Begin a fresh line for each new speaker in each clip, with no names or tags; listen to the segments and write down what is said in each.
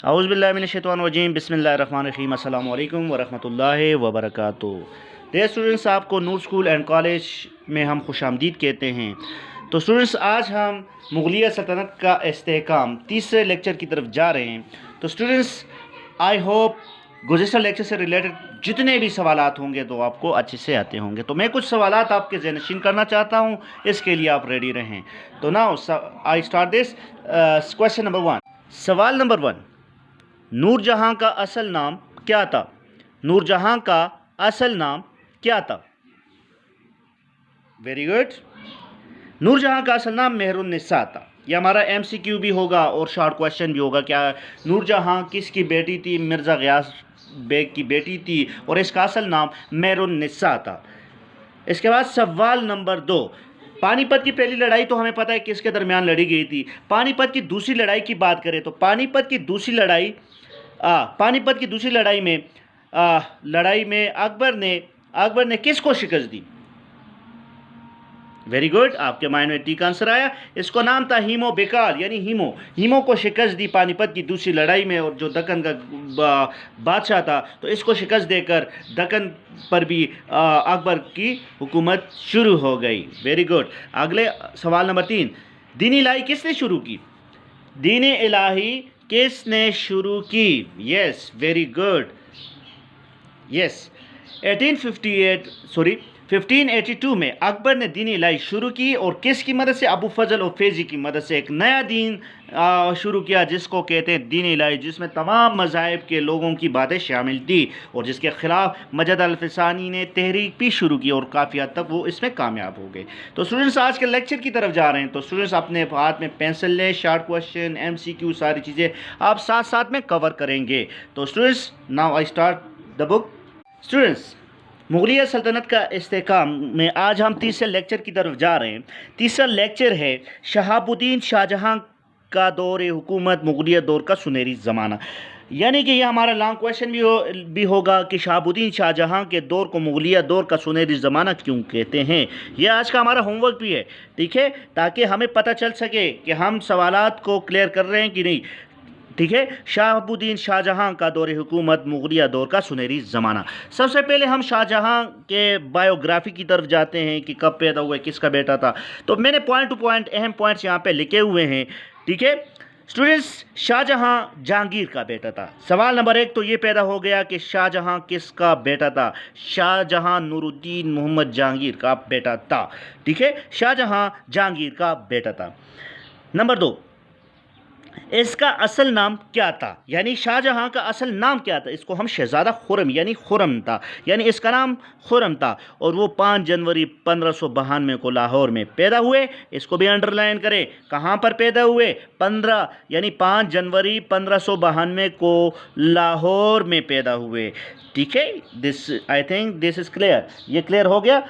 اعوذ باللہ من الشیطان الرجیم بسم اللہ الرحمن الرحیم السلام علیکم ورحمۃ اللہ وبرکاتہ۔ ڈیئر اسٹوڈنٹس، آپ کو نور اسکول اینڈ کالج میں ہم خوش آمدید کہتے ہیں۔ تو اسٹوڈنٹس، آج ہم مغلیہ سلطنت کا استحکام تیسرے لیکچر کی طرف جا رہے ہیں۔ تو اسٹوڈنٹس، آئی ہوپ گزشتہ لیکچر سے ریلیٹڈ جتنے بھی سوالات ہوں گے تو آپ کو اچھے سے آتے ہوں گے۔ تو میں کچھ سوالات آپ کے ذہن نشین کرنا چاہتا ہوں، اس کے لیے آپ ریڈی رہیں۔ تو now I start this question number 1۔ سوال نمبر 1، نور جہاں کا اصل نام کیا تھا؟ نور جہاں کا اصل نام کیا تھا؟ Very good. نور جہاں کا اصل نام مہر النساء تھا۔ یہ ہمارا ایم سی کیو بھی ہوگا اور شارٹ کویشچن بھی ہوگا۔ کیا نور جہاں کس کی بیٹی تھی؟ مرزا غیاث بیگ کی بیٹی تھی اور اس کا اصل نام مہر النساء تھا۔ اس کے بعد سوال نمبر 2، پانی پت کی پہلی لڑائی تو ہمیں پتہ ہے کس کے درمیان لڑی گئی تھی۔ پانی پت کی دوسری لڑائی کی بات کریں تو پانی پت کی دوسری لڑائی میں اکبر نے کس کو شکست دی؟ ویری گڈ، آپ کے مائنڈ میں ٹھیک آنسر آیا۔ اس کو نام تھا ہیمو بیکال، یعنی ہیمو کو شکست دی پانی پت کی دوسری لڑائی میں، اور جو دکن کا بادشاہ تھا تو اس کو شکست دے کر دکن پر بھی اکبر کی حکومت شروع ہو گئی۔ Very good. اگلے سوال نمبر 3، دین الہی کس نے شروع کی؟ دین الہی کس نے شروع کی؟ یس، ویری گڈ، یس۔ 1582 میں اکبر نے دین الہی شروع کی، اور کس کی مدد سے؟ ابو فضل اور فیضی کی مدد سے ایک نیا دین شروع کیا جس کو کہتے ہیں دین الہی، جس میں تمام مذاہب کے لوگوں کی باتیں شامل تھی، اور جس کے خلاف مجد الفسانی نے تحریک بھی شروع کی، اور کافی حد تک وہ اس میں کامیاب ہو گئے۔ تو اسٹوڈنٹس، آج کے لیکچر کی طرف جا رہے ہیں۔ تو اسٹوڈنٹس، اپنے ہاتھ میں پینسل لیں، شارٹ کویشچن، ایم سی کیو، ساری چیزیں آپ ساتھ ساتھ میں کور کریں گے۔ تو students, now I start the book. Students, مغلیہ سلطنت کا استحکام میں آج ہم تیسرے لیکچر کی طرف جا رہے ہیں۔ تیسرا لیکچر ہے شہاب الدین شاہ جہاں کا دور حکومت، مغلیہ دور کا سنہری زمانہ۔ یعنی کہ یہ ہمارا لانگ کویشچن بھی ہوگا کہ شہاب الدین شاہ جہاں کے دور کو مغلیہ دور کا سنہری زمانہ کیوں کہتے ہیں۔ یہ آج کا ہمارا ہوم ورک بھی ہے، ٹھیک ہے، تاکہ ہمیں پتہ چل سکے کہ ہم سوالات کو کلیئر کر رہے ہیں کہ نہیں، ٹھیک ہے۔ شہاب الدین شاہ جہاں کا دور حکومت، مغلیہ دور کا سنہری زمانہ۔ سب سے پہلے ہم شاہ جہاں کے بایوگرافی کی طرف جاتے ہیں کہ کب پیدا ہوئے، کس کا بیٹا تھا۔ تو میں نے پوائنٹ ٹو پوائنٹ اہم پوائنٹس یہاں پہ لکھے ہوئے ہیں، ٹھیک ہے۔ اسٹوڈنٹس، شاہ جہاں جہانگیر کا بیٹا تھا۔ سوال نمبر 1 تو یہ پیدا ہو گیا کہ شاہ جہاں کس کا بیٹا تھا؟ شاہ جہاں نور الدین محمد جہانگیر کا بیٹا تھا، ٹھیک ہے۔ شاہ جہاں جہانگیر کا بیٹا تھا۔ نمبر 2، اس کا اصل نام کیا تھا؟ یعنی شاہ جہاں کا اصل نام کیا تھا؟ اس کو ہم شہزادہ خرم یعنی خرم تھا، یعنی اس کا نام خرم تھا، اور وہ 5 جنوری 1592 کو لاہور میں پیدا ہوئے۔ اس کو بھی انڈر لائن کریں، کہاں پر پیدا ہوئے؟ 5 جنوری 1592 کو لاہور میں پیدا ہوئے، ٹھیک ہے۔ I think this is clear, یہ کلیئر ہو گیا۔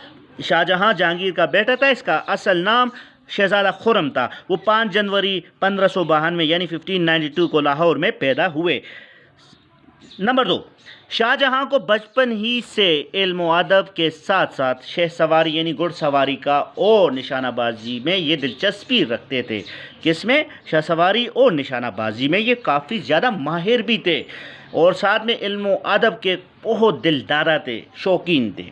شاہ جہاں جہانگیر کا بیٹا تھا، اس کا اصل نام شہزادہ خرم تھا، وہ 5 جنوری 1592 یعنی 1592 کو لاہور میں پیدا ہوئے۔ نمبر 2، شاہ جہاں کو بچپن ہی سے علم و ادب کے ساتھ ساتھ شہ سواری یعنی گھڑ سواری کا اور نشانہ بازی میں یہ دلچسپی رکھتے تھے۔ کس میں؟ شہ سواری اور نشانہ بازی میں یہ کافی زیادہ ماہر بھی تھے، اور ساتھ میں علم و ادب کے بہت دلدادہ تھے، شوقین تھے۔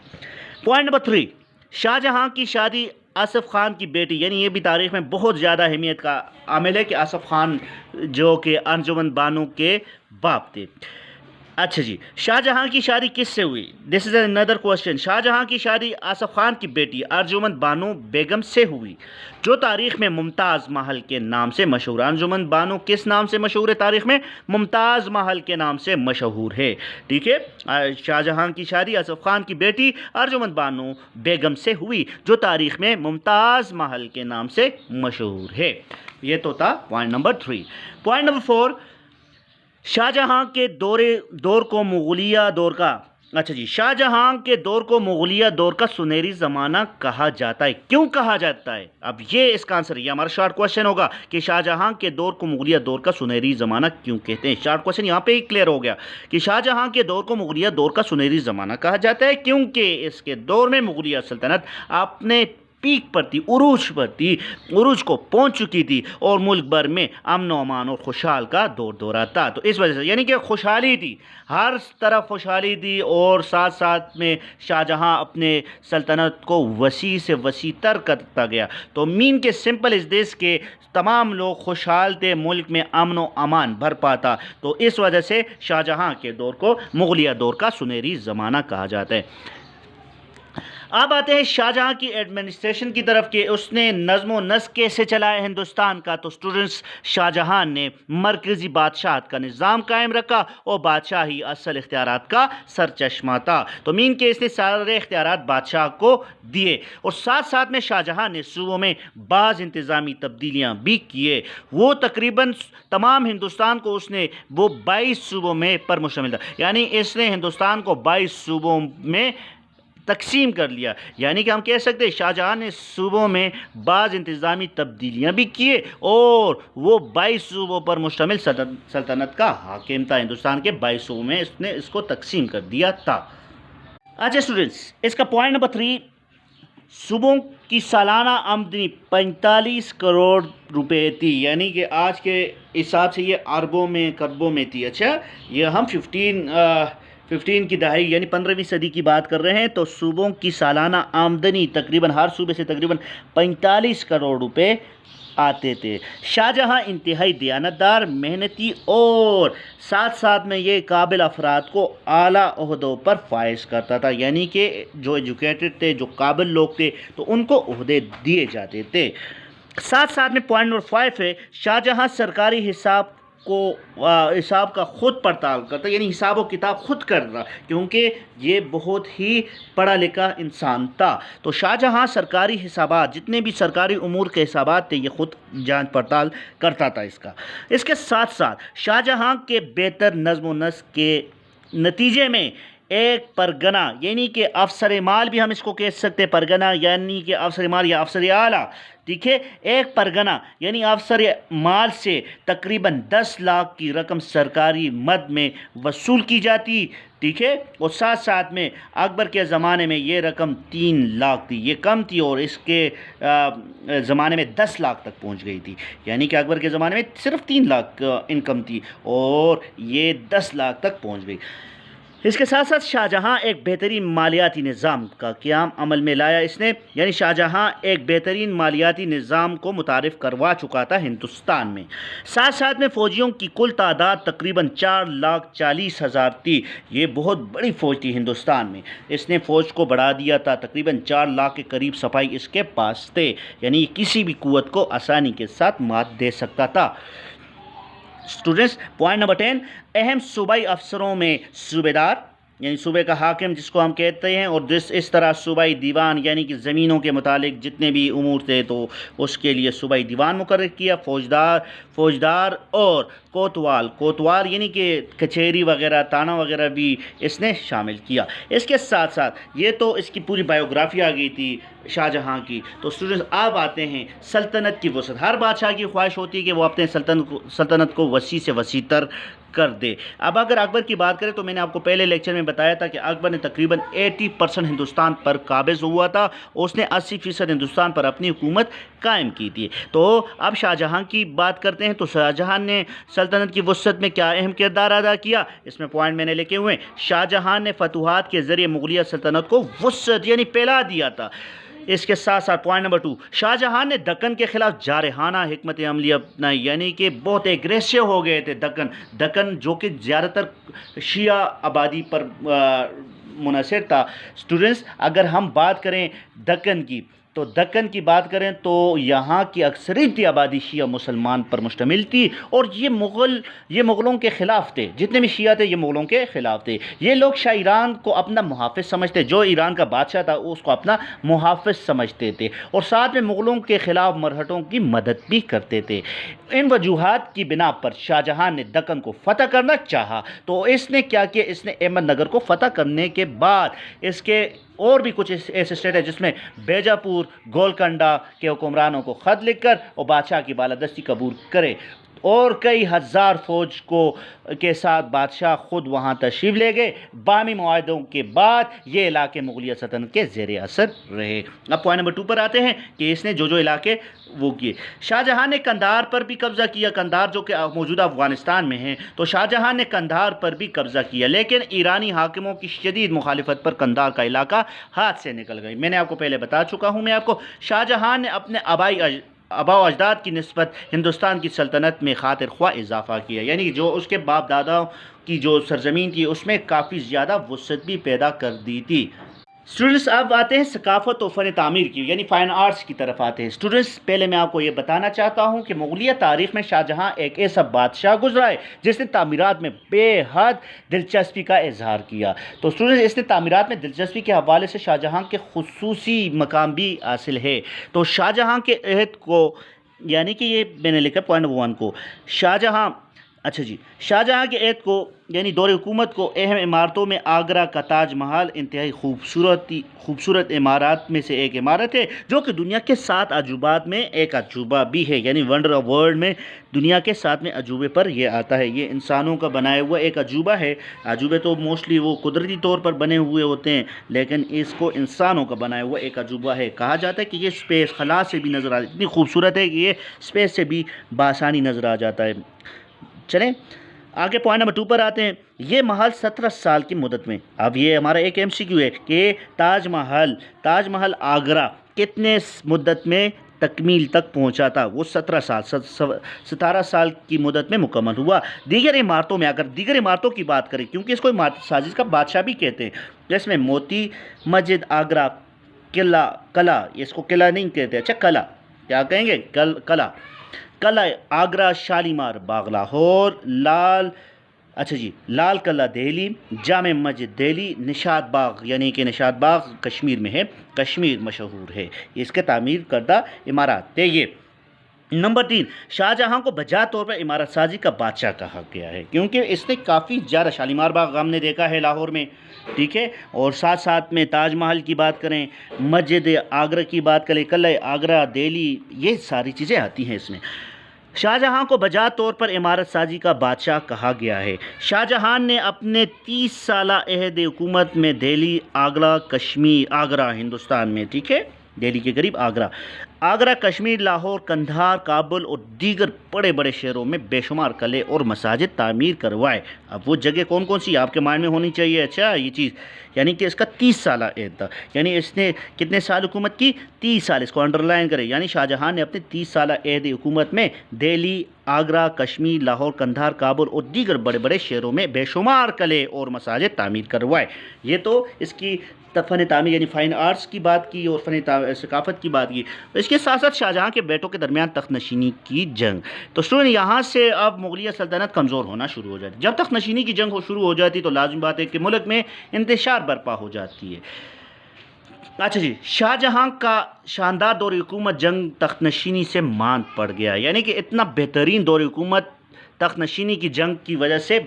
پوائنٹ نمبر 3، شاہ جہاں کی شادی آصف خان کی بیٹی، یعنی یہ بھی تاریخ میں بہت زیادہ اہمیت کا عامل ہے کہ آصف خان جو کہ انجمن بانو کے باپ تھے۔ اچھا جی، شاہ جہاں کی شادی کس سے ہوئی؟ دس از اندر کویشچن۔ شاہ جہاں کی شادی آصف خان کی بیٹی انجمن بانو بیگم سے ہوئی، جو تاریخ میں ممتاز محل کے نام سے مشہور ہے۔ انجمن بانو کس نام سے مشہور ہے؟ تاریخ میں ممتاز محل کے نام سے مشہور ہے، ٹھیک ہے۔ شاہ جہاں کی شادی آصف خان کی بیٹی انجمن بانو بیگم سے ہوئی، جو تاریخ میں ممتاز محل کے نام سے مشہور ہے۔ یہ تو تھا پوائنٹ نمبر 3۔ پوائنٹ نمبر 4، شاہ جہاں کے دور کو مغلیہ دور کا شاہ جہاں کے دور کو مغلیہ دور کا سنہری زمانہ کہا جاتا ہے۔ کیوں کہا جاتا ہے؟ اب یہ اس کا آنسر، یہ ہمارا شارٹ کویشچن ہوگا کہ شاہ جہاں کے دور کو مغلیہ دور کا سنہری زمانہ کیوں کہتے ہیں۔ شارٹ کویشچن یہاں پہ ہی کلیئر ہو گیا کہ شاہ جہاں کے دور کو مغلیہ دور کا سنہری زمانہ کہا جاتا ہے کیونکہ اس کے دور میں مغلیہ سلطنت اپنے پیک پر تھی، عروج پر تھی، عروج کو پہنچ چکی تھی اور ملک بھر میں امن و امان اور خوشحال کا دور دورہ تھا. تو اس وجہ سے یعنی کہ خوشحالی تھی، ہر طرف خوشحالی تھی، اور ساتھ ساتھ میں شاہجہاں اپنے سلطنت کو وسیع سے وسیع تر کرتا گیا. تو مین کے سمپل اس دیش کے تمام لوگ خوشحال تھے، ملک میں امن و امان بھر پاتا. تو اس وجہ سے شاہجہاں کے دور کو مغلیہ دور کا سنہری زمانہ کہا جاتا ہے. اب آتے ہیں شاہجہاں کی ایڈمنسٹریشن کی طرف کہ اس نے نظم و نسق کیسے چلایا ہندوستان کا. تو اسٹوڈنٹس، شاہجہاں نے مرکزی بادشاہت کا نظام قائم رکھا اور بادشاہی اصل اختیارات کا سرچشمہ تھا. تو مین کہ اس نے سارے اختیارات بادشاہ کو دیے، اور ساتھ ساتھ میں شاہجہاں نے صوبوں میں بعض انتظامی تبدیلیاں بھی کیے. وہ تقریباً تمام ہندوستان کو اس نے وہ 22 صوبوں میں پر مشتمل تھا، یعنی اس نے ہندوستان کو 22 صوبوں میں تقسیم کر لیا. یعنی کہ ہم کہہ سکتے ہیں شاہجہاں نے صوبوں میں بعض انتظامی تبدیلیاں بھی کیے، اور وہ 22 صوبوں پر مشتمل سلطنت کا حاکم تھا. ہندوستان کے 22 صوبوں میں اس نے اس کو تقسیم کر دیا تھا. اچھا اسٹوڈنٹس، اس کا پوائنٹ نمبر 3، صوبوں کی سالانہ آمدنی 45 کروڑ روپے تھی، یعنی کہ آج کے حساب سے یہ اربوں میں کربوں میں تھی. اچھا، یہ ہم 15 کی دہائی یعنی 15ویں صدی کی بات کر رہے ہیں. تو صوبوں کی سالانہ آمدنی تقریباً ہر صوبے سے تقریباً 45 کروڑ روپے آتے تھے. شاہجہاں انتہائی دیانتدار، محنتی اور ساتھ ساتھ میں یہ قابل افراد کو اعلیٰ عہدوں پر فائز کرتا تھا، یعنی کہ جو ایجوکیٹڈ تھے، جو قابل لوگ تھے، تو ان کو عہدے دیے جاتے تھے. ساتھ ساتھ میں پوائنٹ نمبر 5 ہے، شاہجہاں سرکاری حساب کا خود پڑتال کرتا، یعنی حساب و کتاب خود کرتا، کیونکہ یہ بہت ہی پڑھا لکھا انسان تھا. تو شاہجہاں سرکاری حسابات، جتنے بھی سرکاری امور کے حسابات تھے، یہ خود جانچ پڑتال کرتا تھا اس کا. اس کے ساتھ ساتھ شاہجہاں کے بہتر نظم و نسق کے نتیجے میں ایک پرگنہ، یعنی کہ افسر مال بھی ہم اس کو کہہ سکتے ہیں، پرگنہ یعنی کہ افسر مال یا افسر اعلیٰ. ٹھیک ہے، ایک پرگنہ یعنی افسر مال سے تقریباً 10 لاکھ کی رقم سرکاری مد میں وصول کی جاتی. ٹھیک ہے، اور ساتھ ساتھ میں اکبر کے زمانے میں یہ رقم 3 لاکھ تھی، یہ کم تھی، اور اس کے زمانے میں 10 لاکھ تک پہنچ گئی تھی. یعنی کہ اکبر کے زمانے میں صرف 3 لاکھ انکم تھی، اور یہ 10 لاکھ تک پہنچ گئی. اس کے ساتھ ساتھ شاہجہاں ایک بہترین مالیاتی نظام کا قیام عمل میں لایا اس نے، یعنی شاہجہاں ایک بہترین مالیاتی نظام کو متعارف کروا چکا تھا ہندوستان میں. ساتھ ساتھ میں فوجیوں کی کل تعداد تقریباً 4,40,000 تھی. یہ بہت بڑی فوج تھی ہندوستان میں. اس نے فوج کو بڑھا دیا تھا، تقریباً 4 لاکھ کے قریب سپاہی اس کے پاس تھے، یعنی کسی بھی قوت کو آسانی کے ساتھ مات دے سکتا تھا. اسٹوڈنٹس، پوائنٹ نمبر 10، اہم صوبائی افسروں میں صوبے دار یعنی صوبے کا حاکم جس کو ہم کہتے ہیں، اور اس طرح صوبائی دیوان یعنی کہ زمینوں کے متعلق جتنے بھی امور تھے تو اس کے لیے صوبائی دیوان مقرر کیا. فوجدار اور کوتوال یعنی کہ کچہری وغیرہ، تانا وغیرہ بھی اس نے شامل کیا. اس کے ساتھ ساتھ یہ تو اس کی پوری بایوگرافی آ گئی تھی شاہجہاں کی. تو اسٹوڈنٹس، اب آتے ہیں سلطنت کی وسعت. ہر بادشاہ کی خواہش ہوتی ہے کہ وہ اپنے سلطنت کو وسیع سے وسیع تر کر دے. اب اگر اکبر کی بات کریں تو میں نے آپ کو پہلے لیکچر میں بتایا تھا کہ اکبر نے تقریباً 80% ہندوستان پر قابض ہوا تھا. اس نے 80% ہندوستان پر اپنی حکومت قائم کی تھی. تو اب شاہجہاں کی بات کرتے ہیں. تو شاہجہاں نے سلطنت کی وسعت میں کیا اہم کردار ادا کیا، اس میں پوائنٹ میں نے لکھے ہوئے ہیں. شاہجہاں نے فتوحات کے ذریعے مغلیہ سلطنت کو وسعت یعنی پھیلا دیا تھا. اس کے ساتھ ساتھ پوائنٹ نمبر 2، شاہجہاں نے دکن کے خلاف جارحانہ حکمت عملی اپنائی، یعنی کہ بہت ایگریسو ہو گئے تھے. دکن جو کہ زیادہ تر شیعہ آبادی پر منحصر تھا. اسٹوڈنٹس، اگر ہم بات کریں دکن کی بات کریں تو یہاں کی اکثریتی آبادی شیعہ مسلمان پر مشتمل تھی، اور یہ مغلوں کے خلاف تھے. جتنے بھی شیعہ تھے یہ مغلوں کے خلاف تھے. یہ لوگ شاہ ایران کو اپنا محافظ سمجھتے، جو ایران کا بادشاہ تھا اس کو اپنا محافظ سمجھتے تھے، اور ساتھ میں مغلوں کے خلاف مرہٹوں کی مدد بھی کرتے تھے. ان وجوہات کی بنا پر شاہجہاں نے دکن کو فتح کرنا چاہا. تو اس نے کیا کیا، اس نے احمد نگر کو فتح کرنے کے بعد اس کے اور بھی کچھ ایسے اسٹیٹ ہے جس میں بیجاپور، گولکنڈہ کے حکمرانوں کو خط لکھ کر اور بادشاہ کی بالادستی قبول کرے. اور کئی ہزار فوج کے ساتھ بادشاہ خود وہاں تشریف لے گئے۔ باہمی معاہدوں کے بعد یہ علاقے مغلیہ سلطنت کے زیر اثر رہے۔ اب پوائنٹ نمبر 2 پر آتے ہیں کہ اس نے جو علاقے وہ کیے۔ شاہ جہاں نے قندھار پر بھی قبضہ کیا، قندھار جو کہ موجودہ افغانستان میں ہے، تو شاہ جہاں نے قندھار پر بھی قبضہ کیا، لیکن ایرانی حاکموں کی شدید مخالفت پر قندھار کا علاقہ ہاتھ سے نکل گئی۔ میں نے آپ کو پہلے بتا چکا ہوں شاہ جہاں نے اپنے آباء و اجداد کی نسبت ہندوستان کی سلطنت میں خاطر خواہ اضافہ کیا، یعنی جو اس کے باپ داداؤں کی جو سرزمین تھی اس میں کافی زیادہ وسعت بھی پیدا کر دی تھی۔ اسٹوڈنٹس اب آتے ہیں ثقافت و فن تعمیر کی، یعنی فائن آرٹس کی طرف آتے ہیں۔ اسٹوڈنٹس پہلے میں آپ کو یہ بتانا چاہتا ہوں کہ مغلیہ تاریخ میں شاہ جہاں ایک ایسا بادشاہ گزرا ہے جس نے تعمیرات میں بے حد دلچسپی کا اظہار کیا۔ تو اسٹوڈنٹس اس نے تعمیرات میں دلچسپی کے حوالے سے شاہ جہاں کے خصوصی مقام بھی حاصل ہے۔ تو شاہ جہاں کے عہد کو، یعنی کہ یہ میں نے لکھا پوائنٹ 1 کو، شاہ جہاں کے عہد کو یعنی دور حکومت کو اہم عمارتوں میں آگرہ کا تاج محل انتہائی خوبصورت عمارات میں سے ایک عمارت ہے، جو کہ دنیا کے 7 عجوبات میں ایک عجوبہ بھی ہے، یعنی ونڈر آف ورلڈ میں دنیا کے 7ویں عجوبے پر یہ آتا ہے۔ یہ انسانوں کا بنایا ہوا ایک عجوبہ ہے۔ عجوبے تو موسٹلی وہ قدرتی طور پر بنے ہوئے ہوتے ہیں، لیکن اس کو انسانوں کا بنایا ہوا ایک عجوبہ ہے۔ کہا جاتا ہے کہ یہ اسپیس خلا سے بھی نظر آتی ہے، اتنی خوبصورت ہے کہ یہ اسپیس سے بھی بآسانی نظر آ جاتا ہے۔ چلیں آگے پوائنٹ نمبر 2 پر آتے ہیں۔ یہ محل 17 سال کی مدت میں، اب یہ ہمارا ایک MCQ ہے کہ تاج محل آگرہ کتنے مدت میں تکمیل تک پہنچا تھا؟ وہ 17 سال کی مدت میں مکمل ہوا۔ دیگر عمارتوں میں، اگر دیگر عمارتوں کی بات کریں، کیونکہ اس کو عمارت سازی کا بادشاہ بھی کہتے ہیں، جس میں موتی مسجد آگرہ، قلعہ، اس کو قلعہ نہیں کہتے، اچھا قلعہ کیا کہیں گے، قلعہ آگرہ، شالیمار باغ لاہور، لال قلعہ دہلی، جامع مسجد دہلی، نشاد باغ، یعنی کہ نشاد باغ کشمیر میں ہے، کشمیر مشہور ہے، اس کے تعمیر کردہ عمارات ہے یہ۔ نمبر 3، شاہ جہاں کو بجا طور پر عمارت سازی کا بادشاہ کہا گیا ہے، کیونکہ اس نے کافی زیادہ، شالیمار باغ ہم نے دیکھا ہے لاہور میں، ٹھیک ہے، اور ساتھ میں تاج محل کی بات کریں، مسجد آگرہ کی بات کریں، قلعہ آگرہ دہلی، یہ ساری چیزیں آتی ہیں اس میں۔ شاہ جہاں کو بجا طور پر عمارت سازی کا بادشاہ کہا گیا ہے۔ شاہ جہاں نے اپنے 30 سالہ عہد حکومت میں دہلی، آگرہ ہندوستان میں، ٹھیک ہے، دہلی کے قریب آگرہ، کشمیر، لاہور، قندھار، کابل اور دیگر بڑے شہروں میں بے شمار قلعے اور مساجد تعمیر کروائے۔ اب وہ جگہ کون کون سی آپ کے مائنڈ میں ہونی چاہیے، اچھا یہ چیز، یعنی کہ اس کا 30 سالہ عہد تھا، یعنی اس نے کتنے سال حکومت کی؟ 30 سال، اس کو انڈرلائن کرے، یعنی شاہ جہاں نے اپنے 30 سالہ عہد حکومت میں دہلی، آگرہ، کشمیر، لاہور، قندھار، کابل اور دیگر بڑے شہروں میں بے شمار قلعے اور مساجد تعمیر کروائے۔ یہ تو اس کی فن تعمیر یعنی فائن آرٹس کی بات کی اور ثقافت کی بات کی۔ اس کے ساتھ شاہ جہاں کے بیٹوں کے درمیان تخت نشینی کی جنگ۔ تو اسٹوڈنٹ یہاں سے اب مغلیہ سلطنت کمزور ہونا شروع ہو جاتی، جب تخت نشینی کی جنگ شروع ہو جاتی تو لازمی بات ہے کہ ملک میں انتشار برپا ہو جاتی ہے۔ اچھا شاہ جہاں کا شاندار دور حکومت جنگ تخت نشینی سے ماند پڑ گیا، یعنی کہ اتنا بہترین دور حکومت تخت نشینی کی جنگ کی وجہ سے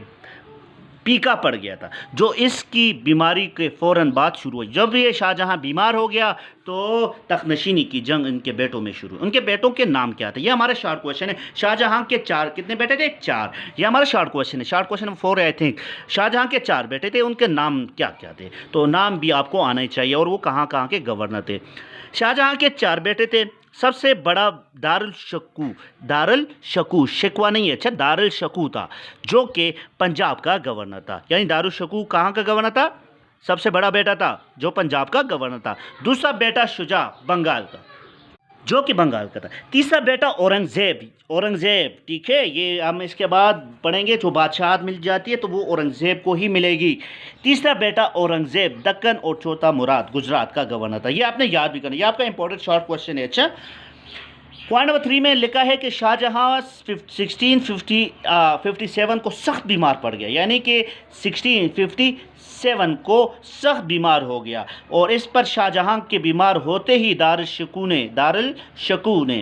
پیکا پڑ گیا تھا، جو اس کی بیماری کے فوراً بعد شروع ہوئی۔ جب یہ شاہ جہاں بیمار ہو گیا تو تخت نشینی کی جنگ ان کے بیٹوں میں شروع۔ ان کے بیٹوں کے نام کیا تھے؟ یہ ہمارا شارٹ کویشچن ہے۔ شاہ جہاں کے کتنے بیٹے تھے؟ 4۔ یہ ہمارا شارٹ کویشچن ہے، شارٹ کویشچن 4 آئی تھنک۔ شاہ جہاں کے 4 بیٹے تھے، ان کے نام کیا تھے؟ تو نام بھی آپ کو آنا ہی چاہیے، اور وہ کہاں کے گورنر تھے۔ شاہ جہاں کے 4 بیٹے تھے۔ سب سے بڑا دارالشکوہ، شکوہ نہیں ہے، اچھا دارالشکوہ تھا، جو کہ پنجاب کا گورنر تھا، یعنی دارالشکوہ کہاں کا گورنر تھا؟ سب سے بڑا بیٹا تھا جو پنجاب کا گورنر تھا۔ دوسرا بیٹا شجاع، بنگال کا، جو کہ بنگال کا تھا۔ تیسرا بیٹا اورنگزیب، ٹھیک ہے، یہ ہم اس کے بعد پڑھیں گے، جو بادشاہت مل جاتی ہے تو وہ اورنگزیب کو ہی ملے گی۔ تیسرا بیٹا اورنگزیب دکن، اور چوتھا مراد گجرات کا گورنر تھا۔ یہ آپ نے یاد بھی کرنا، یہ آپ کا امپورٹنٹ شارٹ کویشچن ہے۔ اچھا پوائنٹ نمبر 3 میں لکھا ہے کہ شاہ جہاں 1657 کو سخت بیمار پڑ گیا، یعنی کہ 1657 کو سخت بیمار ہو گیا، اور اس پر شاہ جہاں کے بیمار ہوتے ہی دارالشکوہ نے